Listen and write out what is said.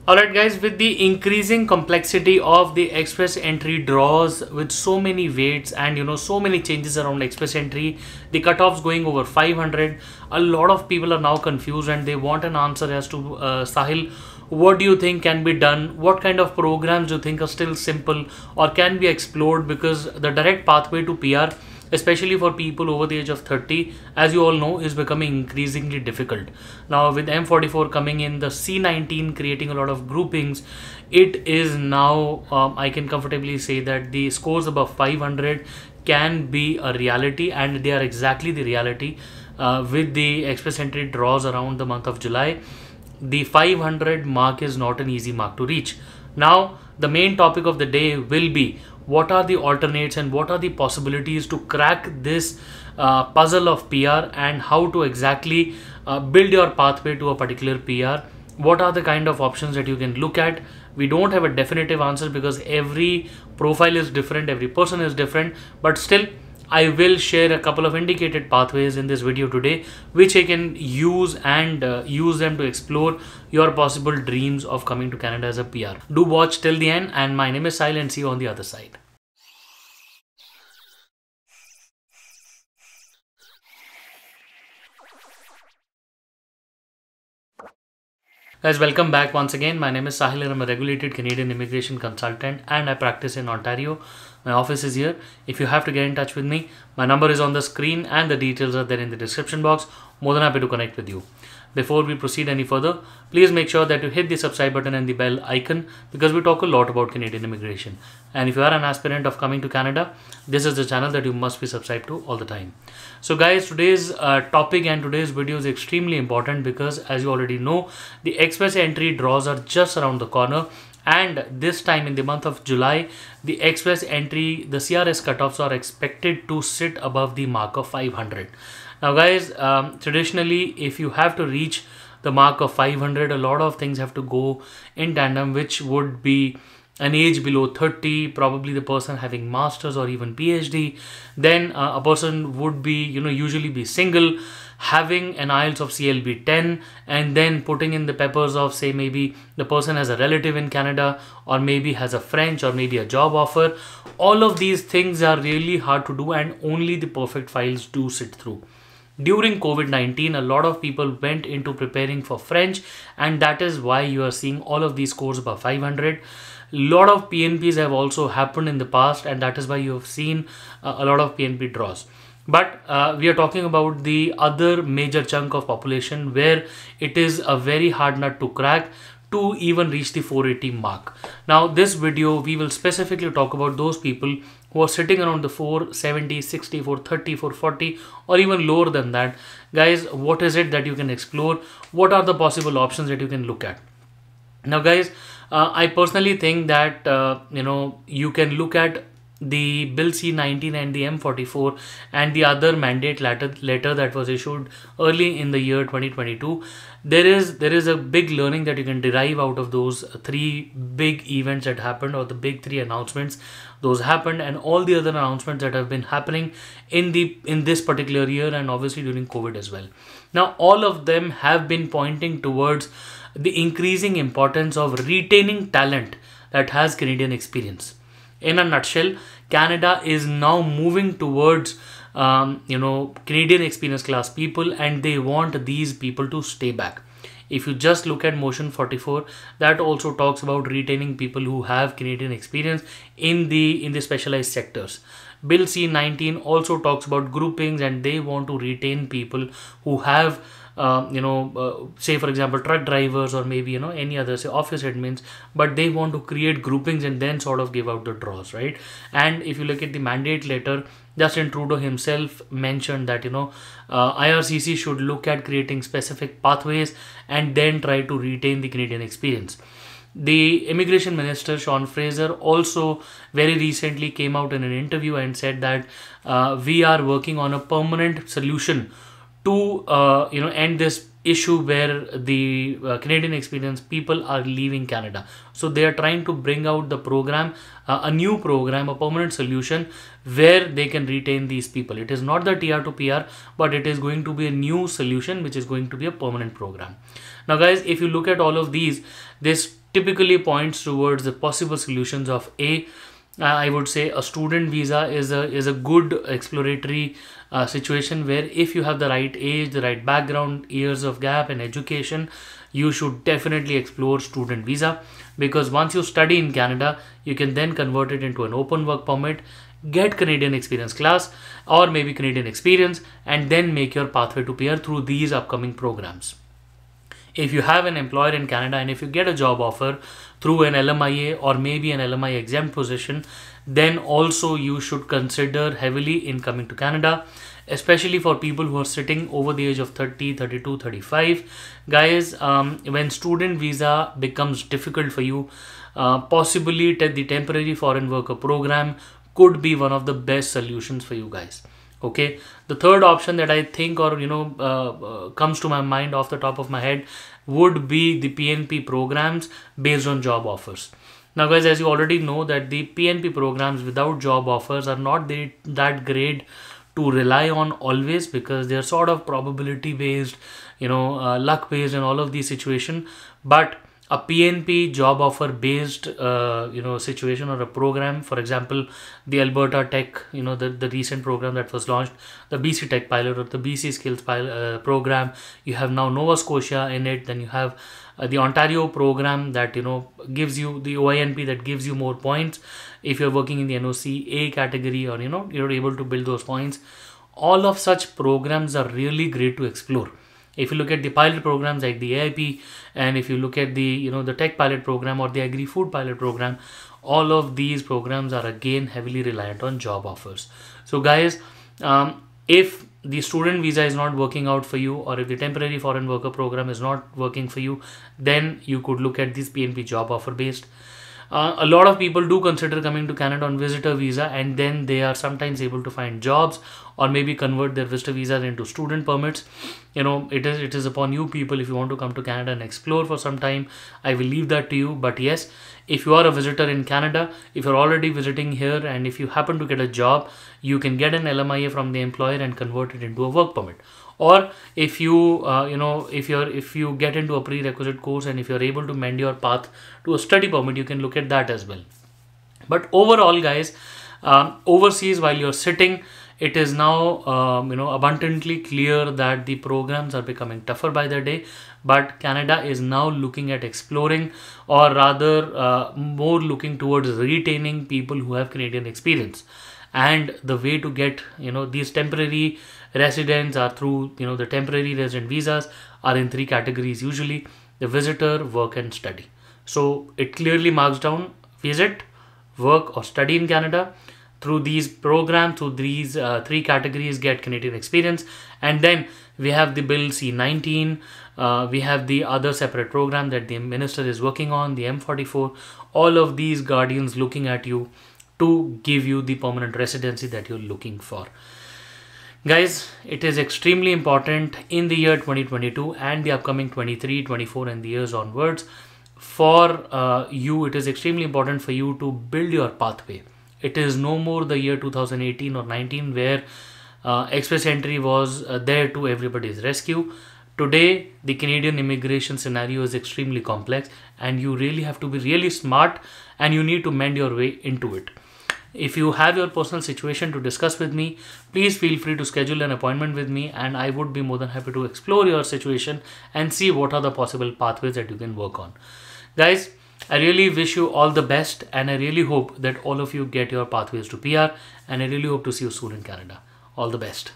Alright guys, with the increasing complexity of the express entry draws with so many weights and so many changes around express entry, the cutoffs going over 500, a lot of people are now confused and they want an answer as to Sahil, what do you think can be done? What kind of programs do you think are still simple or can be explored? Because the direct pathway to PR, especially for people over the age of 30, as you all know, is becoming increasingly difficult. Now with M44 coming in, the C19 creating a lot of groupings, it is now, I can comfortably say that the scores above 500 can be a reality, and they are exactly the reality with the express entry draws around the month of July. The 500 mark is not an easy mark to reach. Now the main topic of the day will be what are the alternates and what are the possibilities to crack this puzzle of PR, and how to exactly build your pathway to a particular PR. What are the kind of options that you can look at? We don't have a definitive answer because every profile is different, every person is different, but still I will share a couple of indicated pathways in this video today, which I can use and use them to explore your possible dreams of coming to Canada as a PR. Do watch till the end, and my name is Sahil and see you on the other side. Guys, welcome back once again. My name is Sahil and I'm a regulated Canadian immigration consultant and I practice in Ontario. My office is here. If you have to get in touch with me, my number is on the screen and the details are there in the description box. More than happy to connect with you. Before we proceed any further, please make sure that you hit the subscribe button and the bell icon, because we talk a lot about Canadian immigration. And if you are an aspirant of coming to Canada, this is the channel that you must be subscribed to all the time. So guys, today's topic and today's video is extremely important because, as you already know, the express entry draws are just around the corner. And this time in the month of July, the express entry, the CRS cutoffs are expected to sit above the mark of 500. Now guys, traditionally, if you have to reach the mark of 500, a lot of things have to go in tandem, which would be an age below 30, probably the person having masters or even PhD. Then a person would be, usually be single, having an IELTS of CLB 10, and then putting in the peppers of, say, maybe the person has a relative in Canada, or maybe has a French, or maybe a job offer. All of these things are really hard to do, and only the perfect files do sit through. During COVID-19, a lot of people went into preparing for French, and that is why you are seeing all of these scores above 500. Lot of PNPs have also happened in the past, and that is why you have seen a lot of PNP draws. But we are talking about the other major chunk of population where it is a very hard nut to crack to even reach the 480 mark. Now this video, we will specifically talk about those people who are sitting around the 470, 60, 430, 440 or even lower than that. Guys, what is it that you can explore? What are the possible options that you can look at? Now guys, I personally think that you can look at the Bill C19 and the M44 and the other mandate letter that was issued early in the year 2022. There is a big learning that you can derive out of those three big events that happened, or the big three announcements. Those happened, and all the other announcements that have been happening in this particular year, and obviously during COVID as well. Now all of them have been pointing towards the increasing importance of retaining talent that has Canadian experience. In a nutshell, Canada is now moving towards Canadian experience class people, and they want these people to stay back. If you just look at motion 44, that also talks about retaining people who have Canadian experience in the specialized sectors. Bill C19 also talks about groupings, and they want to retain people who have say for example truck drivers, or maybe any other, say, office admins, but they want to create groupings and then sort of give out the draws, right? And if you look at the mandate letter, Justin Trudeau himself mentioned that IRCC should look at creating specific pathways and then try to retain the Canadian experience. The immigration minister Sean Fraser also very recently came out in an interview and said that we are working on a permanent solution to end this issue where the Canadian experience people are leaving Canada. So they are trying to bring out the program, a new program, a permanent solution where they can retain these people. It is not the TR to PR, but it is going to be a new solution which is going to be a permanent program. Now guys, if you look at all of these, this typically points towards the possible solutions of I would say a student visa is a good exploratory situation, where if you have the right age, the right background, years of gap and education, you should definitely explore student visa, because once you study in Canada, you can then convert it into an open work permit, get Canadian experience class or maybe Canadian experience, and then make your pathway to PR through these upcoming programs. If you have an employer in Canada and if you get a job offer through an LMIA or maybe an LMI exempt position, then also you should consider heavily in coming to Canada, especially for people who are sitting over the age of 30, 32, 35. Guys, when student visa becomes difficult for you, possibly the temporary foreign worker program could be one of the best solutions for you guys. Okay, the third option that I think, or comes to my mind off the top of my head, would be the PNP programs based on job offers. Now guys, as you already know, that the PNP programs without job offers are not that great to rely on always, because they're sort of probability based, luck based and all of these situations. But a PNP job offer based situation or a program, for example, the Alberta Tech, the recent program that was launched, the BC Tech pilot or the BC Skills program. You have now Nova Scotia in it. Then you have the Ontario program that gives you the OINP, that gives you more points if you're working in the NOC A category, or you're able to build those points. All of such programs are really great to explore. If you look at the pilot programs like the AIP, and if you look at the the tech pilot program or the agri food pilot program, all of these programs are again heavily reliant on job offers. So guys, if the student visa is not working out for you, or if the temporary foreign worker program is not working for you, then you could look at this PNP job offer based. A lot of people do consider coming to Canada on visitor visa, and then they are sometimes able to find jobs or maybe convert their visitor visa into student permits. It is upon you people. If you want to come to Canada and explore for some time, I will leave that to you. But yes, if you are a visitor in Canada, if you're already visiting here, and if you happen to get a job, you can get an LMIA from the employer and convert it into a work permit. Or if you if you get into a prerequisite course, and if you're able to mend your path to a study permit, you can look at that as well. But overall guys, overseas, while you're sitting, it is now abundantly clear that the programs are becoming tougher by the day. But Canada is now looking at exploring, or rather more looking towards retaining people who have Canadian experience. And the way to get these temporary residents are through the temporary resident visas are in three categories usually: the visitor, work and study. So it clearly marks down: visit, work or study in Canada. Through these programs, through these three categories, get Canadian experience. And then we have the Bill C-19, we have the other separate program that the minister is working on, the M44. All of these guardians looking at you to give you the permanent residency that you're looking for. Guys, it is extremely important in the year 2022 and the upcoming 23, 24 and the years onwards. For you, it is extremely important for you to build your pathway. It is no more the year 2018 or 19 where express entry was there to everybody's rescue. Today, the Canadian immigration scenario is extremely complex, and you really have to be really smart, and you need to mend your way into it. If you have your personal situation to discuss with me, please feel free to schedule an appointment with me, and I would be more than happy to explore your situation and see what are the possible pathways that you can work on. Guys, I really wish you all the best, and I really hope that all of you get your pathways to PR, and I really hope to see you soon in Canada. All the best.